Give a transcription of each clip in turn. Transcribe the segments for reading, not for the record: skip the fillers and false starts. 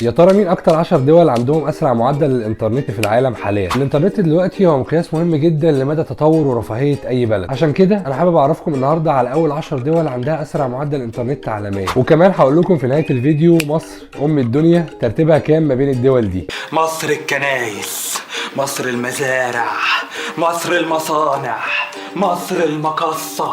يا ترى مين اكتر 10 دول عندهم اسرع معدل للانترنت في العالم حاليا؟ الانترنت دلوقتي هو مقياس مهم جدا لمدى تطور ورفاهيه اي بلد، عشان كده انا حابب اعرفكم النهارده على اول 10 دول عندها اسرع معدل انترنت عالميا، وكمان هقول لكم في نهايه الفيديو مصر ام الدنيا ترتيبها كام ما بين الدول دي. مصر الكنايس، مصر المزارع، مصر المصانع، مصر المقصة.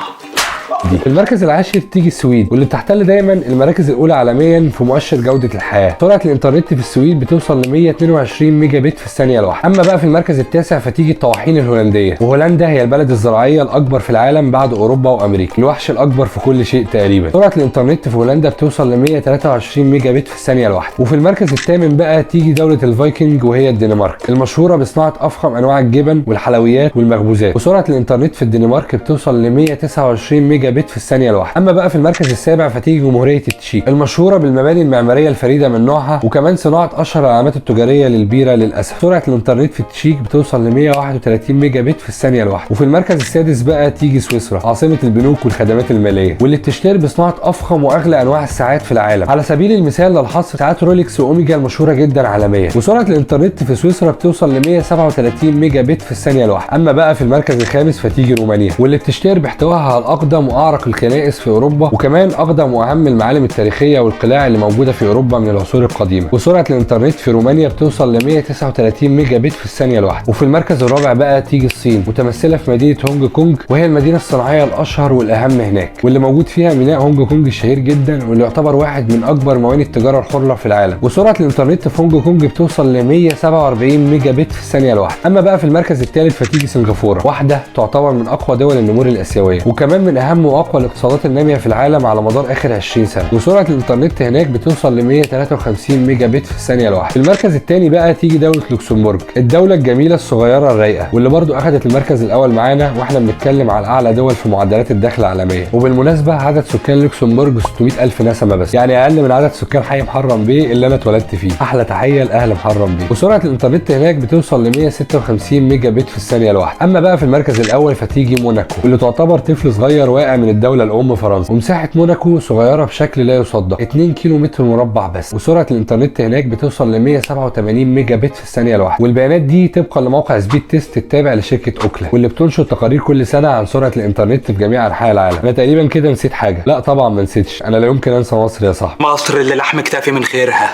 في المركز العاشر تيجي السويد، واللي بتحتل دايما المراكز الاولى عالميا في مؤشر جوده الحياه. سرعه الانترنت في السويد بتوصل ل 122 ميجا بت في الثانيه الواحده. اما بقى في المركز التاسع فتيجي الطواحين الهولنديه، وهولندا هي البلد الزراعيه الاكبر في العالم بعد اوروبا وامريكا، الوحش الاكبر في كل شيء تقريبا. سرعه الانترنت في هولندا بتوصل ل 123 ميجا بت في الثانيه الواحده. وفي المركز الثامن بقى تيجي دوله الفايكنج، وهي الدنمارك، المشهوره بصناعه افخم انواع الجبن والحلويات والمخبوزات. وسرعه الانترنت في الدنمارك بتوصل ل 129 ميجا بت في الثانيه الواحده. اما بقى في المركز السابع فتيجي جمهوريه التشيك، المشهوره بالمباني المعماريه الفريده من نوعها، وكمان صناعه اشهر العلامات التجاريه للبيره للاسف. سرعه الانترنت في التشيك بتوصل ل 131 ميجا بت في الثانيه الواحده. وفي المركز السادس بقى تيجي سويسرا، عاصمه البنوك والخدمات الماليه، واللي بتشتهر بصناعه افخم واغلى انواع الساعات في العالم. على سبيل المثال للحصر ساعات رولكس واوميجا المشهوره جدا عالميا. وسرعه الانترنت في سويسرا بتوصل ل 137 ميجا بت في الثانيه الواحده. اما بقى في المركز الخامس فتيجي رومانيا، واللي بتشتهر باحتوائها على الاقدم واعرق الكنائس في اوروبا، وكمان اقدم واهم المعالم التاريخيه والقلاع اللي موجوده في اوروبا من العصور القديمه. وسرعه الانترنت في رومانيا بتوصل ل 139 ميجا بت في الثانيه الواحده. وفي المركز الرابع بقى تيجي الصين، متمثله في مدينه هونج كونج، وهي المدينه الصناعيه الاشهر والاهم هناك، واللي موجود فيها ميناء هونج كونج الشهير جدا، واللي يعتبر واحد من اكبر موانئ التجاره الحره في العالم. وسرعه الانترنت في هونج كونج بتوصل ل 147 ميجا بت في الثانيه الواحده. اما بقى في المركز الثالث فتيجي سنغافوره، واحده تعتبر من اقوى دول النمور الاسيويه، وكمان من اهم واقوى الاقتصادات الناميه في العالم على مدار اخر 20 سنه. وسرعه الانترنت هناك بتوصل ل 153 ميجا بت في الثانيه الواحده. في المركز الثاني بقى تيجي دوله لوكسمبورغ، الدوله الجميله الصغيره الرايقه، واللي برضو اخذت المركز الاول معانا واحنا بنتكلم على اعلى دول في معدلات الدخل عالميا. وبالمناسبه عدد سكان لوكسمبورغ 600,000 نسمه بس، يعني اقل من عدد سكان حي محرم بيه اللي انا اتولدت فيه. احلى تحيه لاهل محرم بيه. وسرعه الانترنت هناك بتوصل ل 156 ميجا بت في الثانيه الواحده. اما بقى في المركز الاول فتيجي موناكو، واللي تعتبر طفل صغير واقع من الدوله الام فرنسا، ومساحه موناكو صغيره بشكل لا يصدق، 2 كيلو متر مربع بس. وسرعه الانترنت هناك بتوصل ل 187 ميجا بت في الثانيه الواحده. والبيانات دي طبقا لموقع سبيد تيست التابع لشركه اوكلا، واللي بتنشر تقارير كل سنه عن سرعه الانترنت في جميع انحاء العالم. انا تقريبا كده نسيت حاجه؟ لا طبعا ما نسيتش، انا لا يمكن انسى مصر يا صاحبي. مصر اللي لحم كتافي من خيرها،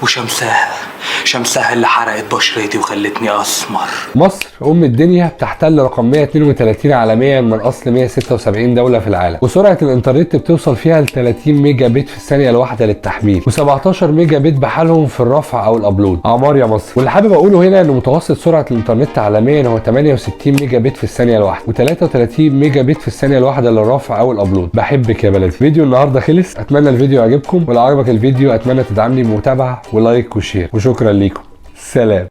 وشمسها اللي حرقت بشرتي وخلتني اسمر. مصر ام الدنيا بتحتل رقم 132 عالميا من اصل 176 دوله في العالم، وسرعه الانترنت بتوصل فيها ل 30 ميجا بت في الثانيه الواحده للتحميل، و17 ميجا بت بحالهم في الرفع او الابلود. اعمار يا مصر. واللي حابب اقوله هنا ان متوسط سرعه الانترنت عالميا هو 68 ميجا بت في الثانيه الواحده، و33 ميجا بت في الثانيه الواحده للرفع او الابلود. بحبك يا بلدي. فيديو النهارده خلص، اتمنى الفيديو يعجبكم، ولو عجبك الفيديو اتمنى تدعمني بمتابعه ولايك وشير، وشكرا ليكم. سلام.